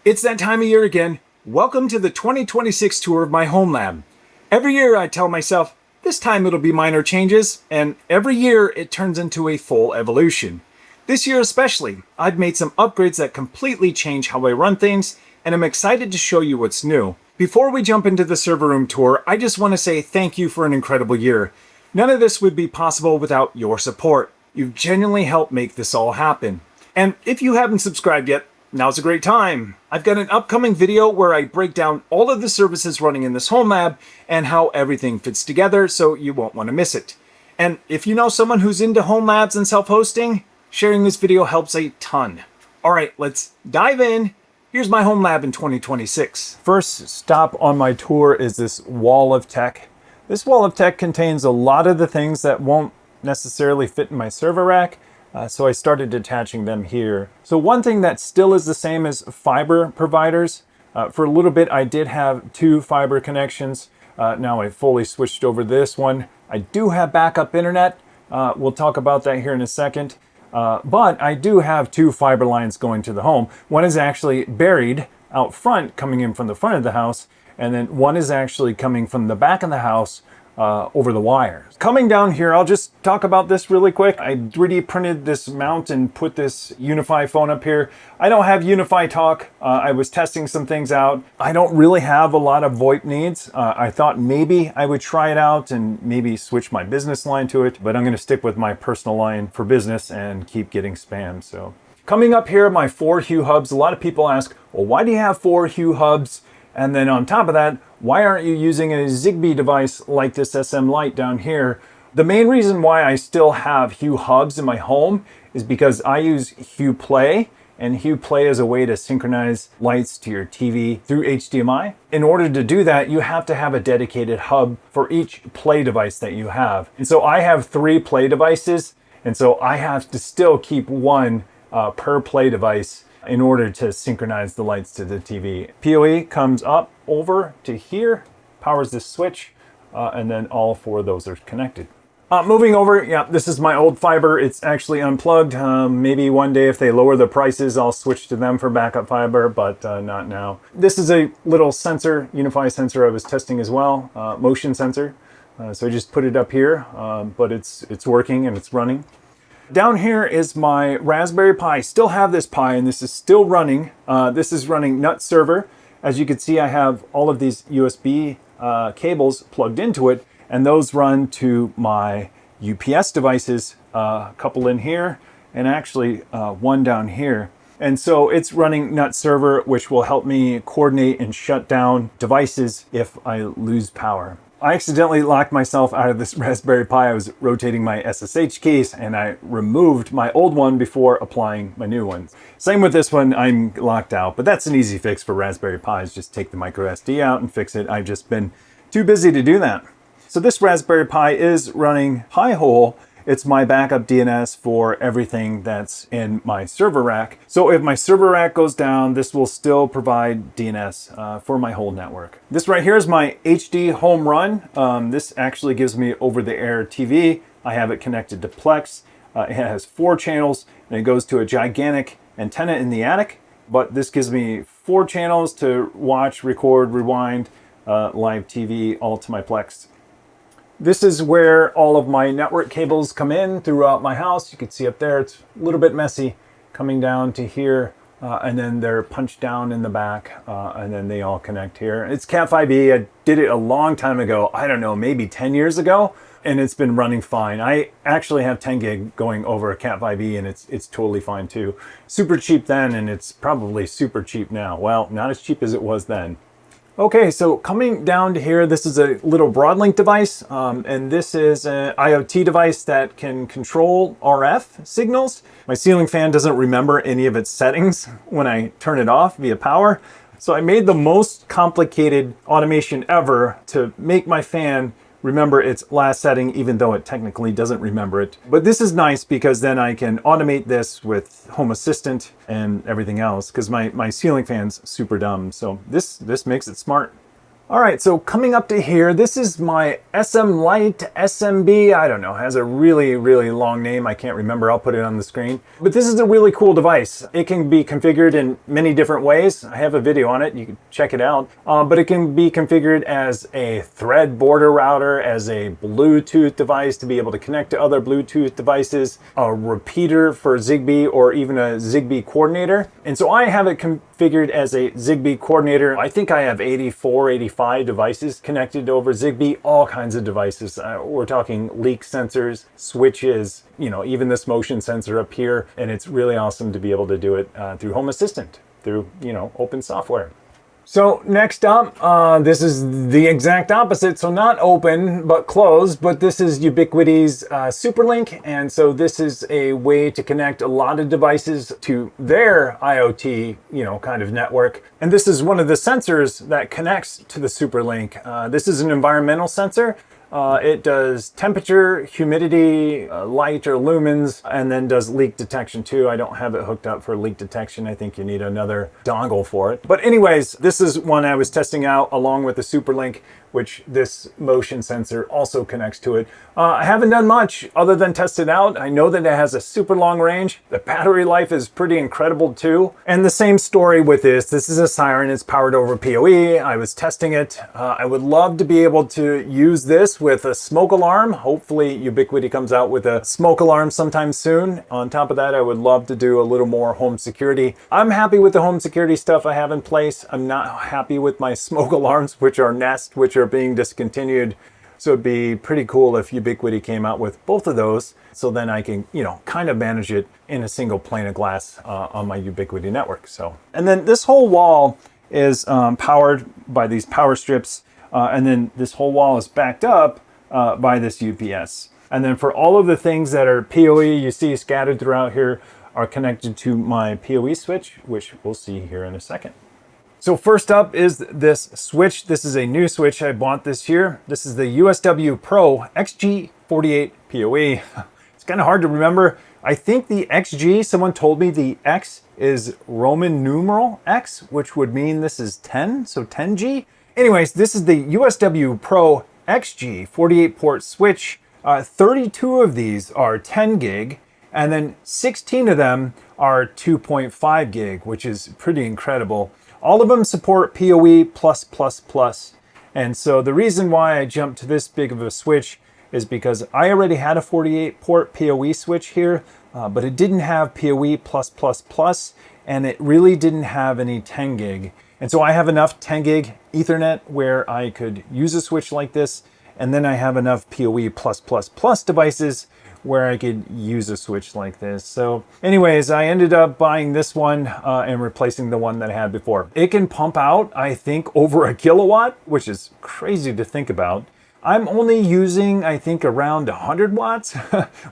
It's that time of year again. Welcome to the 2026 tour of my home lab. Every year I tell myself, this time it'll be minor changes, and every year it turns into a full evolution. This year especially, I've made some upgrades that completely change how I run things, and I'm excited to show you what's new. Before we jump into the server room tour, I just want to say thank you for an incredible year. None of this would be possible without your support. You've genuinely helped make this all happen. And if you haven't subscribed yet, now's a great time. I've got an upcoming video where I break down all of the services running in this home lab and how everything fits together, so you won't want to miss it. And if you know someone who's into home labs and self-hosting, sharing this video helps a ton. All right, let's dive in. Here's my home lab in 2026. First stop on my tour is this wall of tech. This wall of tech contains a lot of the things that won't necessarily fit in my server rack. So I started detaching them here. So one thing that still is the same is fiber providers. For a little bit, I did have 2 fiber connections. Now I fully switched over this one. I do have backup internet. We'll talk about that here in a second. But I do have 2 fiber lines going to the home. One is actually buried out front, coming in from the front of the house. And then one is actually coming from the back of the house over the wires. Coming down here, I'll just talk about this really quick. I 3D printed this mount and put this Unify phone up here. I don't have Unify talk. I was testing some things out. I don't really have a lot of VoIP needs. I thought maybe I would try it out and maybe switch my business line to it, but I'm going to stick with my personal line for business and keep getting spam. So coming up here, my 4 Hue hubs. A lot of people ask, well, why do you have 4 Hue hubs? And then on top of that, why aren't you using a Zigbee device like this SM Lite down here? The main reason why I still have Hue hubs in my home is because I use Hue Play, and Hue Play is a way to synchronize lights to your TV through HDMI. In order to do that, you have to have a dedicated hub for each Play device that you have. And so I have 3 Play devices, and so I have to still keep one per Play device in order to synchronize the lights to the TV. PoE comes up over to here, powers this switch, and then all 4 of those are connected. Moving over, yeah, this is my old fiber. It's actually unplugged. Maybe one day if they lower the prices, I'll switch to them for backup fiber, but not now. This is a little sensor, Unify sensor I was testing as well, motion sensor. So I just put it up here, but it's working and it's running. Down here is my Raspberry Pi. Still have this Pi, and this is still running. This is running NUT server. As you can see, I have all of these USB cables plugged into it, and those run to my UPS devices, a couple in here, and actually one down here. And so it's running NUT server, which will help me coordinate and shut down devices if I lose power. I accidentally locked myself out of this Raspberry Pi. I was rotating my SSH keys and I removed my old one before applying my new one. Same with this one, I'm locked out, but that's an easy fix for Raspberry Pis. Just take the micro SD out and fix it. I've just been too busy to do that. So this Raspberry Pi is running Pi-hole. It's my backup DNS for everything that's in my server rack. So if my server rack goes down, this will still provide DNS for my whole network. This right here is my HD home run. This actually gives me over-the-air TV. I have it connected to Plex. It has 4 channels and it goes to a gigantic antenna in the attic. But this gives me 4 channels to watch, record, rewind, live TV, all to my Plex. This is where all of my network cables come in throughout my house. You can see up there, it's a little bit messy coming down to here, and then they're punched down in the back, and then they all connect here. It's Cat5e. I did it a long time ago. I don't know, maybe 10 years ago, and it's been running fine. I actually have 10 gig going over Cat5e, and it's totally fine too. Super cheap then, and it's probably super cheap now. Well, not as cheap as it was then. Okay, so coming down to here, this is a little Broadlink device, and this is an IoT device that can control RF signals. My ceiling fan doesn't remember any of its settings when I turn it off via power. So I made the most complicated automation ever to make my fan remember its last setting, even though it technically doesn't remember it. But this is nice because then I can automate this with Home Assistant and everything else, because my ceiling fan's super dumb. So this makes it smart. All right, so coming up to here, this is my SM Lite SMB. I don't know, has a really, really long name. I can't remember, I'll put it on the screen. But this is a really cool device. It can be configured in many different ways. I have a video on it, you can check it out. But it can be configured as a thread border router, as a Bluetooth device to be able to connect to other Bluetooth devices, a repeater for Zigbee, or even a Zigbee coordinator. And so I have it configured as a Zigbee coordinator. I think I have 84, 85 devices connected over Zigbee, all kinds of devices. We're talking leak sensors, switches, even this motion sensor up here. And it's really awesome to be able to do it through Home Assistant, through, open software. So next up, this is the exact opposite. So not open, but closed, but this is Ubiquiti's SuperLink. And so this is a way to connect a lot of devices to their IoT, kind of network. And this is one of the sensors that connects to the SuperLink. This is an environmental sensor. It does temperature, humidity, light or lumens, and then does leak detection too. I don't have it hooked up for leak detection. I think you need another dongle for it. But anyways, this is one I was testing out along with the SuperLink, which this motion sensor also connects to it. I haven't done much other than test it out. I know that it has a super long range. The battery life is pretty incredible too. And the same story with this. This is a Siren, it's powered over PoE. I was testing it. I would love to be able to use this with a smoke alarm. Hopefully Ubiquiti comes out with a smoke alarm sometime soon. On top of that, I would love to do a little more home security. I'm happy with the home security stuff I have in place. I'm not happy with my smoke alarms, which are Nest, which are being discontinued. So it'd be pretty cool if Ubiquiti came out with both of those, so then I can, kind of manage it in a single pane of glass on my Ubiquiti network. So, and then this whole wall is powered by these power strips, and then this whole wall is backed up by this UPS. And then for all of the things that are PoE you see scattered throughout here are connected to my PoE switch, which we'll see here in a second. So first up is this switch. This is a new switch. I bought this year. This is the USW Pro XG48 PoE. It's kind of hard to remember. I think the XG, someone told me the X is Roman numeral X, which would mean this is 10, so 10G. Anyways, this is the USW Pro XG 48 port switch. 32 of these are 10 gig, and then 16 of them are 2.5 gig, which is pretty incredible. All of them support PoE+++. And so the reason why I jumped to this big of a switch is because I already had a 48 port PoE switch here, but it didn't have PoE+++, and it really didn't have any 10 gig. And so I have enough 10 gig Ethernet where I could use a switch like this, and then I have enough PoE+++ devices where I could use a switch like this. So anyways, I ended up buying this one and replacing the one that I had before. It can pump out, I think, over a kilowatt, which is crazy to think about. I'm only using, I think, around 100 watts,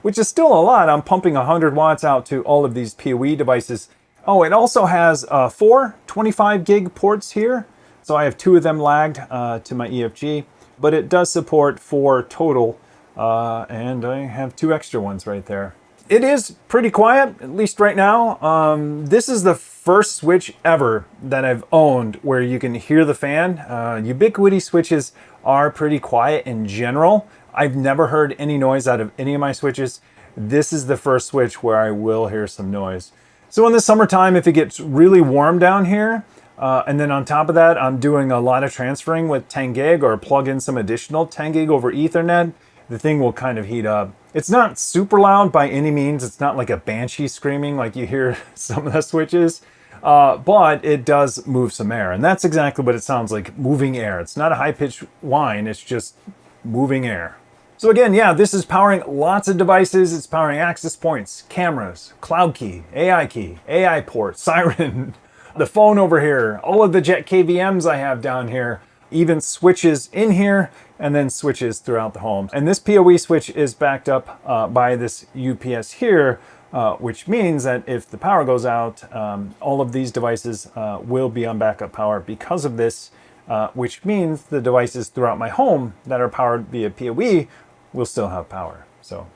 which is still a lot. I'm pumping 100 watts out to all of these PoE devices. Oh, it also has 4 25 gig ports here. So I have 2 of them lagged to my EFG, but it does support 4 total. And I have 2 extra ones right there. It is pretty quiet, at least right now. This is the first switch ever that I've owned where you can hear the fan. Ubiquiti switches are pretty quiet in general. I've never heard any noise out of any of my switches. This is the first switch where I will hear some noise. So in the summertime, if it gets really warm down here, and then on top of that, I'm doing a lot of transferring with 10 gig or plug in some additional 10 gig over Ethernet, the thing will kind of heat up. It's not super loud by any means. It's not like a banshee screaming like you hear some of the switches, but it does move some air. And that's exactly what it sounds like, moving air. It's not a high-pitched whine, it's just moving air. So again, yeah, this is powering lots of devices. It's powering access points, cameras, cloud key, AI port, Siren, the phone over here, all of the Jet KVMs I have down here, even switches in here, and then switches throughout the home. And this PoE switch is backed up by this UPS here, which means that if the power goes out, all of these devices will be on backup power because of this, which means the devices throughout my home that are powered via PoE will still have power. So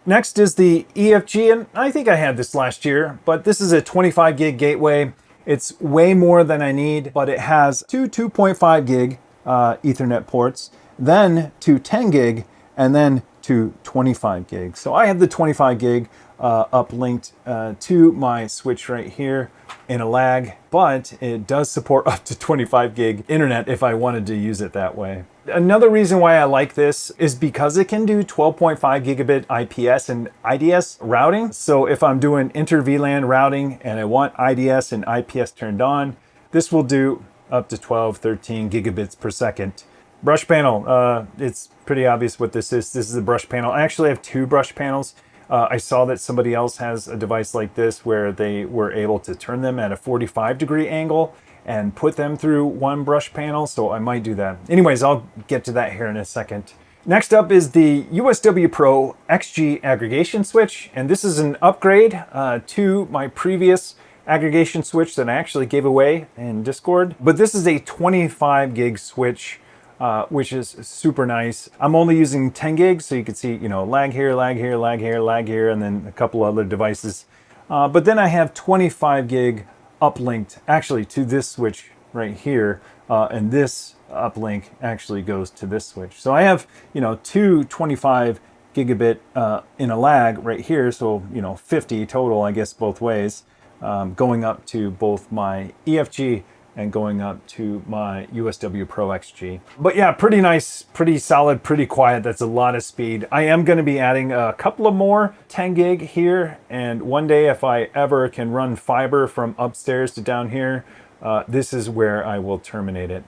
next is the EFG, and I think I had this last year, but this is a 25 gig gateway. It's way more than I need, but it has 2 2.5 gig Ethernet ports, then to 10 gig, and then to 25 gig. So I have the 25 gig uplinked to my switch right here in a lag, but it does support up to 25 gig internet if I wanted to use it that way. Another reason why I like this is because it can do 12.5 gigabit IPS and IDS routing. So if I'm doing inter-VLAN routing and I want IDS and IPS turned on, this will do up to 12, 13 gigabits per second. Brush panel, it's pretty obvious what this is. This is a brush panel. I actually have two brush panels. I saw that somebody else has a device like this where they were able to turn them at a 45-degree angle and put them through one brush panel, so I might do that. Anyways, I'll get to that here in a second. Next up is the USW Pro XG aggregation switch, and this is an upgrade to my previous aggregation switch that I actually gave away in Discord. But this is a 25 gig switch, which is super nice. I'm only using 10 gigs, so you can see, lag here, lag here, lag here, lag here, and then a couple other devices. But then I have 25 gig uplinked actually to this switch right here, and this uplink actually goes to this switch. So I have, two 25 gigabit in a lag right here, so 50 total, I guess, both ways, going up to both my EFG and going up to my USW Pro XG. But yeah, pretty nice, pretty solid, pretty quiet. That's a lot of speed. I am going to be adding a couple of more 10 gig here, and one day if I ever can run fiber from upstairs to down here, this is where I will terminate it.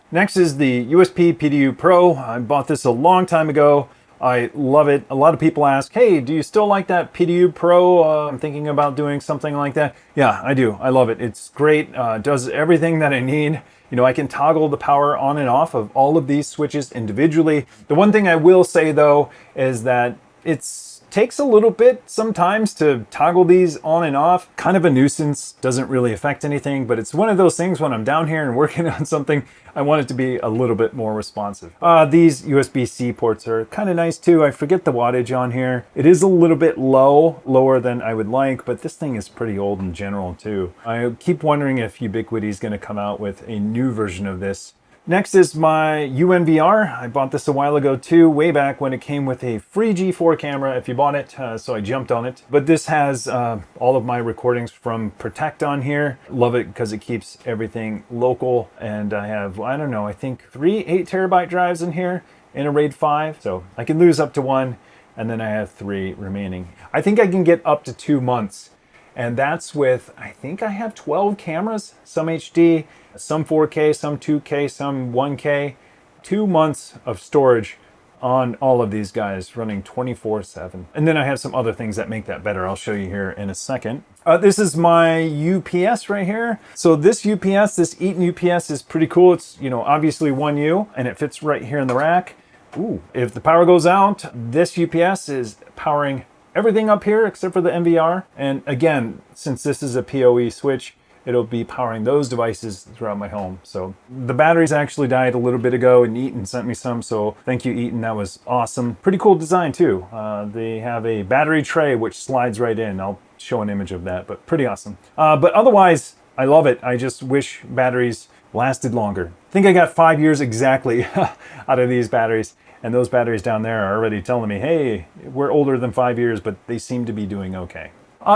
Next is the USP PDU Pro. I bought this a long time ago. I love it. A lot of people ask, hey, do you still like that PDU Pro? I'm thinking about doing something like that. Yeah, I do. I love it. It's great. Does everything that I need. I can toggle the power on and off of all of these switches individually. The one thing I will say though is that it takes a little bit sometimes to toggle these on and off. Kind of a nuisance, doesn't really affect anything, but it's one of those things when I'm down here and working on something, I want it to be a little bit more responsive. These USB-C ports are kind of nice too. I forget the wattage on here. It is a little bit lower than I would like, but this thing is pretty old in general too. I keep wondering if Ubiquiti is going to come out with a new version of this. Next is my UNVR. I bought this a while ago too, way back when it came with a free G4 camera if you bought it, so I jumped on it. But this has all of my recordings from Protect on here. Love it because it keeps everything local, and I have, I think 3 8TB drives in here in a RAID 5, so I can lose up to 1, and then I have 3 remaining. I think I can get up to 2 months, and that's with, I think I have 12 cameras, some HD, some 4K, some 2K, some 1K. 2 months of storage on all of these guys running 24/7. And then I have some other things that make that better. I'll show you here in a second. This is my UPS right here. So this UPS, this Eaton UPS is pretty cool. It's, obviously 1U, and it fits right here in the rack. Ooh, if the power goes out, this UPS is powering everything up here except for the NVR. And again, since this is a PoE switch, it'll be powering those devices throughout my home. So the batteries actually died a little bit ago, and Eaton sent me some, so thank you, Eaton. That was awesome. Pretty cool design too. They have a battery tray which slides right in. I'll show an image of that, but pretty awesome. But otherwise, I love it. I just wish batteries lasted longer. I think I got 5 years exactly out of these batteries. And those batteries down there are already telling me, hey, we're older than 5 years, but they seem to be doing okay.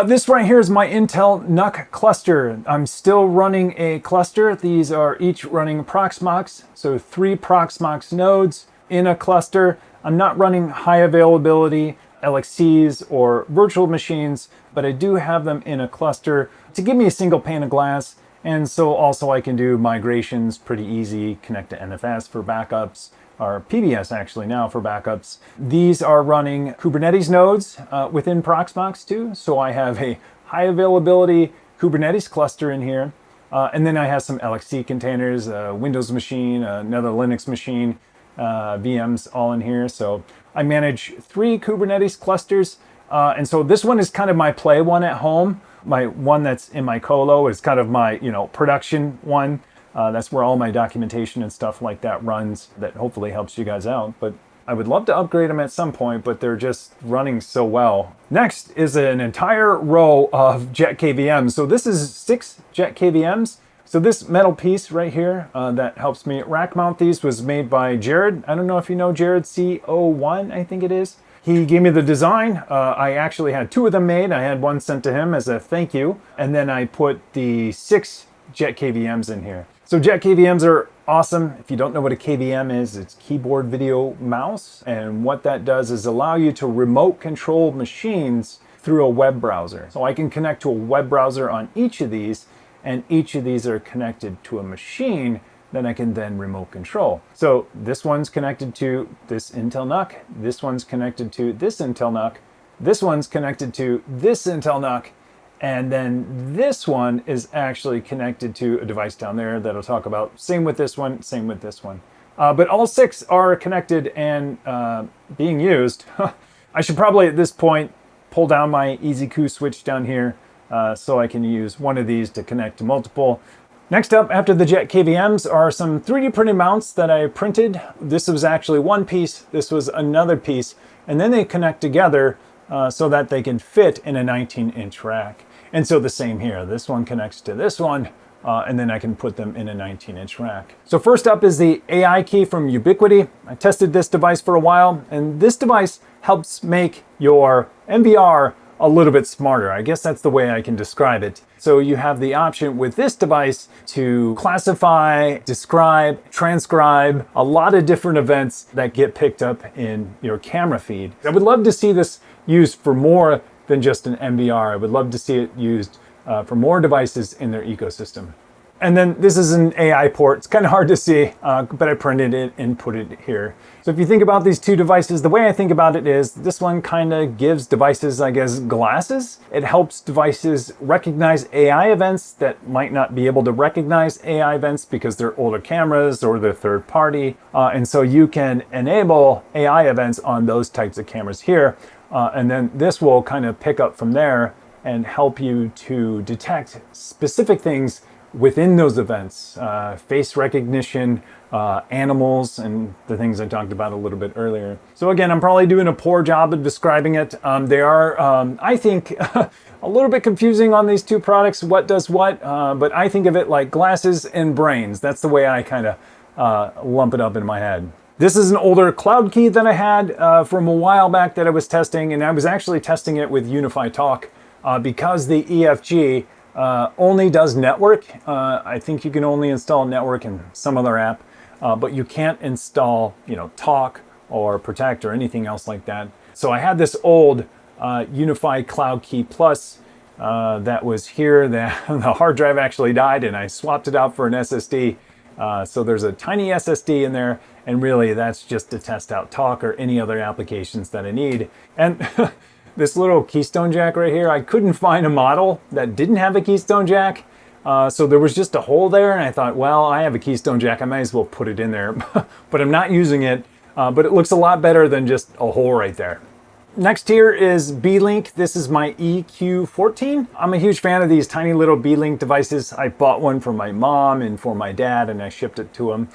This right here is my Intel NUC cluster. I'm still running a cluster. These are each running Proxmox, so 3 Proxmox nodes in a cluster. I'm not running high availability LXCs or virtual machines, but I do have them in a cluster to give me a single pane of glass. And so also I can do migrations pretty easy, connect to NFS for backups, or PBS actually now for backups. These are running Kubernetes nodes within Proxmox too. So I have a high availability Kubernetes cluster in here. And then I have some LXC containers, a Windows machine, another Linux machine, VMs all in here. So I manage 3 Kubernetes clusters. And so this one is kind of my play one at home. My one that's in my colo is kind of my, production one. That's where all my documentation and stuff like that runs. That hopefully helps you guys out. But I would love to upgrade them at some point, but they're just running so well. Next is an entire row of Jet KVMs. So this is 6 Jet KVMs So this metal piece right here that helps me rack mount these was made by Jared. I don't know if you know Jared, C01, I think it is. He gave me the design. I actually had 2 of them made. I had one sent to him as a thank you. And then I put the 6 Jet KVMs in here. So Jet KVMs are awesome. If you don't know what a KVM is, it's keyboard video mouse. And what that does is allow you to remote control machines through a web browser. So I can connect to a web browser on each of these, and each of these are connected to a machine that I can then remote control. So this one's connected to this Intel NUC, this one's connected to this Intel NUC, this one's connected to this Intel NUC, and then this one is actually connected to a device down there that I'll talk about. Same with this one, same with this one. But all 6 are connected and being used. I should probably at this point pull down my EasyQ switch down here so I can use one of these to connect to multiple. Next up, after the Jet KVMs, are some 3D printed mounts that I printed. This was actually one piece, this was another piece, and then they connect together so that they can fit in a 19-inch rack. And so the same here, this one connects to this one, and then I can put them in a 19-inch rack. So first up is the AI key from Ubiquiti. I tested this device for a while, and this device helps make your NVR a little bit smarter. I guess that's the way I can describe it. So you have the option with this device to classify, describe, transcribe a lot of different events that get picked up in your camera feed. I would love to see this used for more than just an NVR. I would love to see it used for more devices in their ecosystem. And then this is an AI port. It's kind of hard to see, but I printed it and put it here. So if you think about these 2 devices, the way I think about it is this one kind of gives devices, I guess, glasses. It helps devices recognize AI events that might not be able to recognize AI events because they're older cameras or they're third party. And so you can enable AI events on those types of cameras here. And then this will kind of pick up from there and help you to detect specific things within those events, face recognition, animals, and the things I talked about a little bit earlier. So again, I'm probably doing a poor job of describing it. They are, I think, a little bit confusing on these 2 products, what does what, but I think of it like glasses and brains. That's the way I kind of lump it up in my head. This is an older cloud key that I had from a while back that I was testing, and I was actually testing it with Unify Talk because the EFG only does network. I think you can only install network in some other app, but you can't install, Talk or Protect or anything else like that. So I had this old Unify Cloud Key Plus that was here. The hard drive actually died, and I swapped it out for an SSD. So there's a tiny SSD in there, and really that's just to test out Talk or any other applications that I need. And this little keystone jack right here, I couldn't find a model that didn't have a keystone jack. So there was just a hole there, and I thought, well, I have a keystone jack, I might as well put it in there. But I'm not using it, but it looks a lot better than just a hole right there. Next here is B-Link. This is my EQ14. I'm a huge fan of these tiny little B-Link devices. I bought one for my mom and for my dad, and I shipped it to them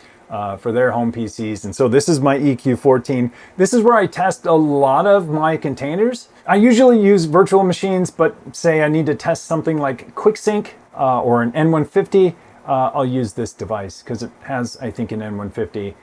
for their home PCs. And so this is my EQ14. This is where I test a lot of my containers. I usually use virtual machines, but say I need to test something like QuickSync or an N150, I'll use this device because it has, I think, an N150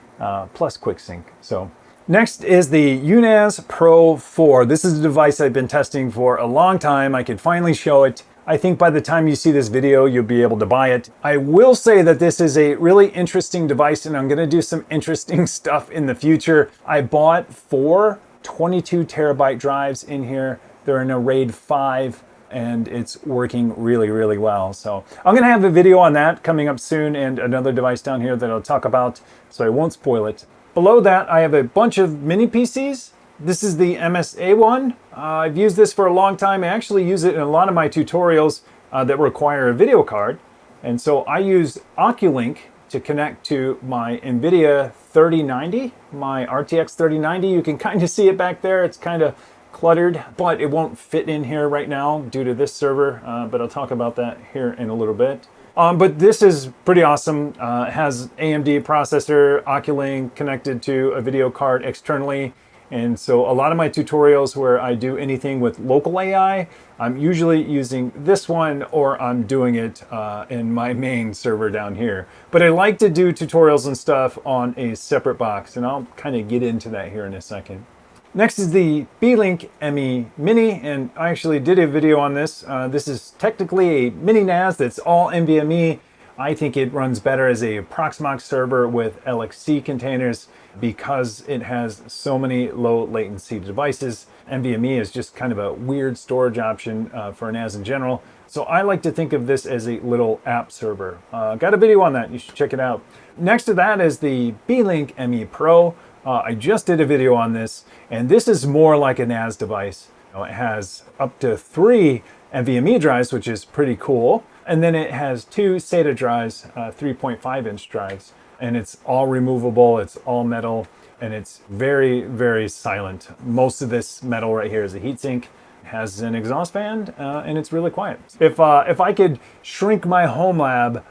plus QuickSync. So next is the UNAS Pro 4. This is a device I've been testing for a long time. I could finally show it. I think by the time you see this video, you'll be able to buy it. I will say that this is a really interesting device, and I'm gonna do some interesting stuff in the future. I bought 4 22 terabyte drives in here. They're in a RAID 5, and it's working really, really well. So I'm gonna have a video on that coming up soon, and another device down here that I'll talk about, so I won't spoil it. Below that, I have a bunch of mini PCs. This is the MSA one. I've used this for a long time. I actually use it in a lot of my tutorials that require a video card. And so I use Oculink to connect to my NVIDIA 3090, my RTX 3090. You can kind of see it back there. It's kind of cluttered, but it won't fit in here right now due to this server, but I'll talk about that here in a little bit. But this is pretty awesome. It has AMD processor, Oculink connected to a video card externally, And so a lot of my tutorials where I do anything with local AI, I'm usually using this one or I'm doing it in my main server down here. But I like to do tutorials and stuff on a separate box, and I'll kind of get into that here in a second. Next is the Beelink ME Mini, and I actually did a video on this. This is technically a mini NAS that's all NVMe. I think it runs better as a Proxmox server with LXC containers because it has so many low latency devices. NVMe is just kind of a weird storage option for a NAS in general. So I like to think of this as a little app server. Got a video on that, you should check it out. Next to that is the Beelink ME Pro. I just did a video on this, and this is more like a NAS device. It has up to 3 NVMe drives, which is pretty cool. And then it has 2 SATA drives, 3.5-inch drives. And it's all removable, it's all metal, and it's very, very silent. Most of this metal right here is a heatsink. It has an exhaust fan, and it's really quiet. If I could shrink my home lab,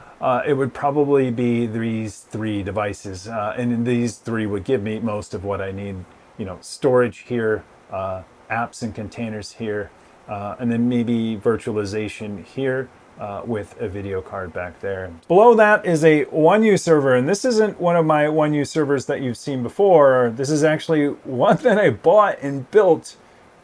it would probably be these 3 devices. And these 3 would give me most of what I need. You know, storage here, apps and containers here, and then maybe virtualization here. With a video card back there. Below that is a 1U server, and this isn't one of my 1U servers that you've seen before. This is actually one that I bought and built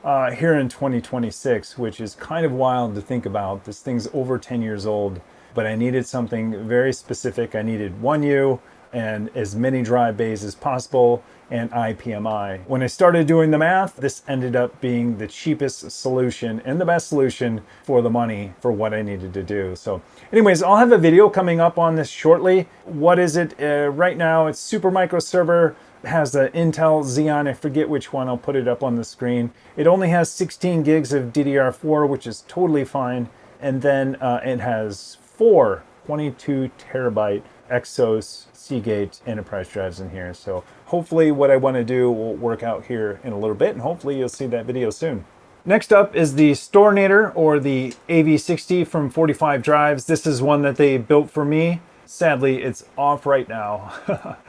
here in 2026, which is kind of wild to think about. This thing's over 10 years old, but I needed something very specific. I needed 1U and as many drive bays as possible, and IPMI. When I started doing the math, this ended up being the cheapest solution and the best solution for the money for what I needed to do. So anyways, I'll have a video coming up on this shortly. What is it? Right now, it's Supermicro server. It has the Intel Xeon, I forget which one, I'll put it up on the screen. It only has 16 gigs of DDR4, which is totally fine. And then it has 4 22 terabyte Exos Seagate enterprise drives in here. So hopefully what I want to do will work out here in a little bit, and hopefully you'll see that video soon. Next up is the Storinator, or the AV60 from 45 Drives. This is one that they built for me. Sadly, it's off right now.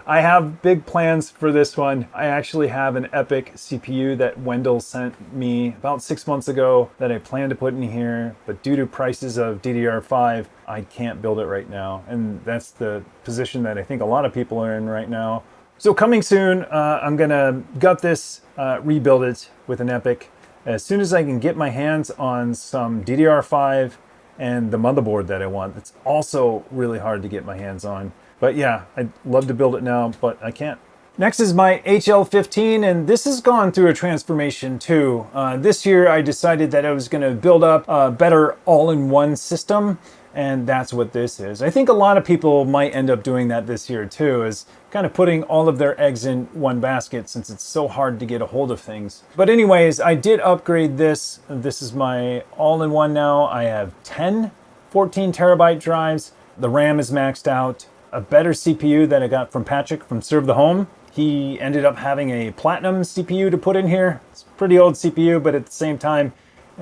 I have big plans for this one. I actually have an Epic CPU that Wendell sent me about 6 months ago that I plan to put in here, but due to prices of DDR5, I can't build it right now. And that's the position that I think a lot of people are in right now. So coming soon, I'm gonna gut this, rebuild it with an Epic. As soon as I can get my hands on some DDR5 and the motherboard that I want. It's also really hard to get my hands on. But yeah, I'd love to build it now, but I can't. Next is my HL15, and this has gone through a transformation too. This year I decided that I was gonna build up a better all-in-one system, and that's what this is. I think a lot of people might end up doing that this year too, is kind of putting all of their eggs in one basket since it's so hard to get a hold of things. But anyways, I did upgrade this. This is my all-in-one now. I have 10 14 terabyte drives. The RAM is maxed out. A better CPU that I got from Patrick from Serve the Home. He ended up having a platinum CPU to put in here. It's a pretty old CPU, but at the same time,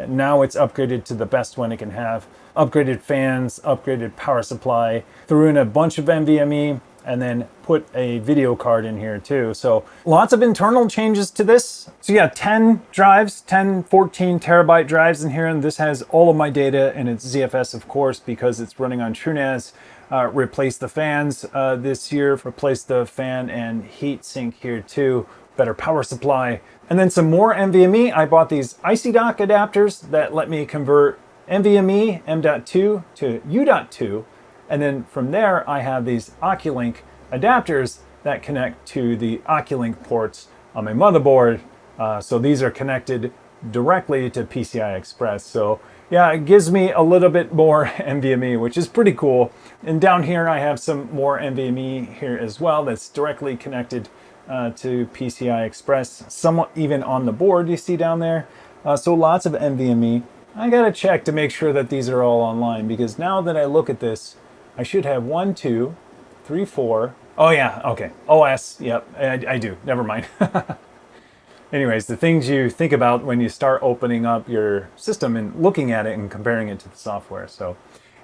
now it's upgraded to the best one it can have. Upgraded fans, upgraded power supply, threw in a bunch of NVMe, and then put a video card in here too. So lots of internal changes to this. So yeah, 10 drives, 10 14 terabyte drives in here, and this has all of my data, and it's ZFS of course because it's running on TrueNAS. Replaced the fans this year, replaced the fan and heat sink here too, better power supply. And then some more NVMe. I bought these ICDock adapters that let me convert NVMe M.2 to U.2. And then from there, I have these Oculink adapters that connect to the Oculink ports on my motherboard. So these are connected directly to PCI Express. So yeah, it gives me a little bit more NVMe, which is pretty cool. And down here, I have some more NVMe here as well that's directly connected to PCI Express, somewhat even on the board you see down there. So lots of NVMe. I gotta check to make sure that these are all online, because now that I look at this, I should have 1, 2, 3, 4. Oh yeah, okay. OS, yep, I do, never mind. Anyways, the things you think about when you start opening up your system and looking at it and comparing it to the software. So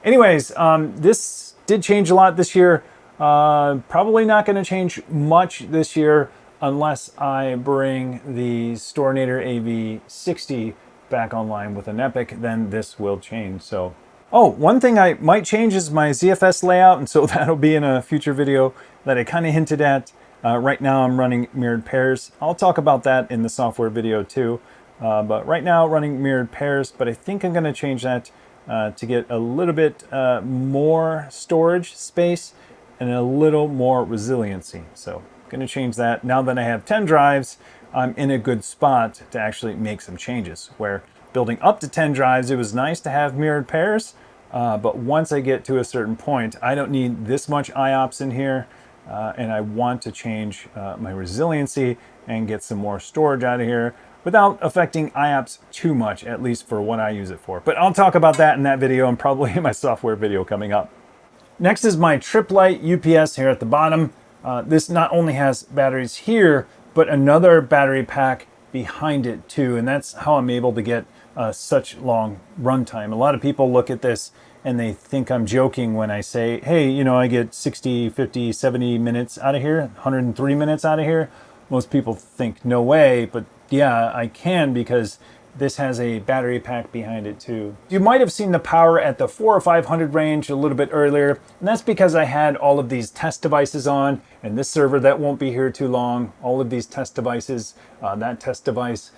anyways, this did change a lot this year. Probably not gonna change much this year. unless I bring the Storinator AV60 back online with an Epic, then this will change. So, oh, one thing I might change is my ZFS layout, and so that'll be in a future video that I kind of hinted at. Right now I'm running mirrored pairs. I'll talk about that in the software video too. But right now running mirrored pairs, but I think I'm going to change that to get a little bit more storage space and a little more resiliency. So I'm going to change that. Now that I have 10 drives, I'm in a good spot to actually make some changes. Where building up to 10 drives, it was nice to have mirrored pairs, but once I get to a certain point, I don't need this much IOPS in here, and I want to change my resiliency and get some more storage out of here without affecting IOPS too much, at least for what I use it for. But I'll talk about that in that video and probably in my software video coming up. Next is my Trip Lite UPS here at the bottom. This not only has batteries here, but another battery pack behind it too, and that's how I'm able to get such long runtime. A lot of people look at this and they think I'm joking when I say, hey, you know, I get 60, 50, 70 minutes out of here, 103 minutes out of here. Most people think no way, but yeah, I can, because this has a battery pack behind it too. You might have seen the power at the 400 or 500 range a little bit earlier, and that's because I had all of these test devices on, and this server that won't be here too long, all of these test devices, that test device.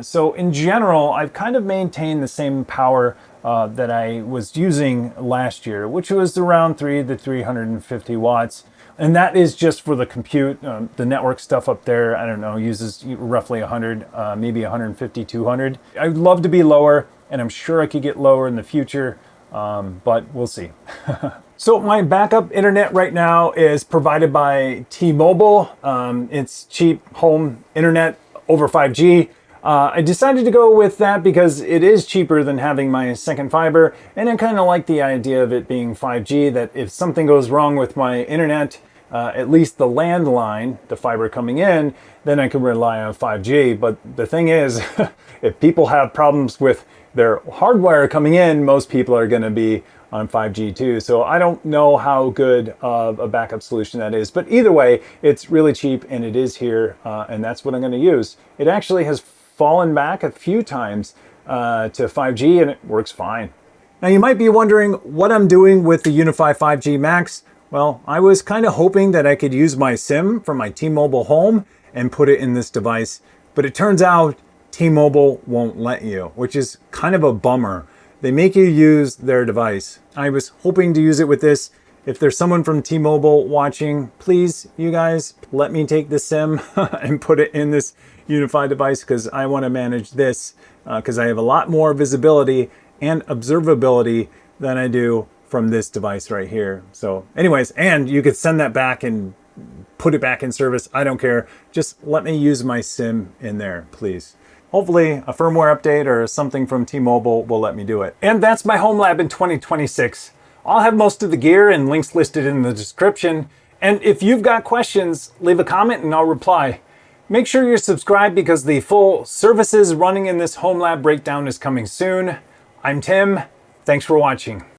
So in general, I've kind of maintained the same power that I was using last year, which was around 300 to 350 watts. And that is just for the compute. The network stuff up there, I don't know, uses roughly 100, maybe 150, 200. I'd love to be lower, and I'm sure I could get lower in the future, but we'll see. So my backup internet right now is provided by T-Mobile. It's cheap home internet over 5G. I decided to go with that because it is cheaper than having my second fiber, and I kind of like the idea of it being 5G, that if something goes wrong with my internet, at least the landline, the fiber coming in, then I can rely on 5G. But the thing is, if people have problems with their hardwire coming in, most people are going to be on 5G too. So I don't know how good of a backup solution that is. But either way, it's really cheap and it is here, and that's what I'm going to use. It actually has fallen back a few times to 5G, and it works fine. Now you might be wondering what I'm doing with the UniFi 5G Max. Well, I was kind of hoping that I could use my SIM from my T-Mobile home and put it in this device, but it turns out T-Mobile won't let you, which is kind of a bummer. They make you use their device. I was hoping to use it with this. If there's someone from T-Mobile watching, please, you guys, let me take the SIM and put it in this UniFi device, because I want to manage this, because I have a lot more visibility and observability than I do from this device right here. So anyways, and you could send that back and put it back in service. I don't care. Just let me use my SIM in there, please. Hopefully a firmware update or something from T-Mobile will let me do it. And that's my home lab in 2026. I'll have most of the gear and links listed in the description. And if you've got questions, leave a comment and I'll reply. Make sure you're subscribed, because the full services running in this home lab breakdown is coming soon. I'm Tim. Thanks for watching.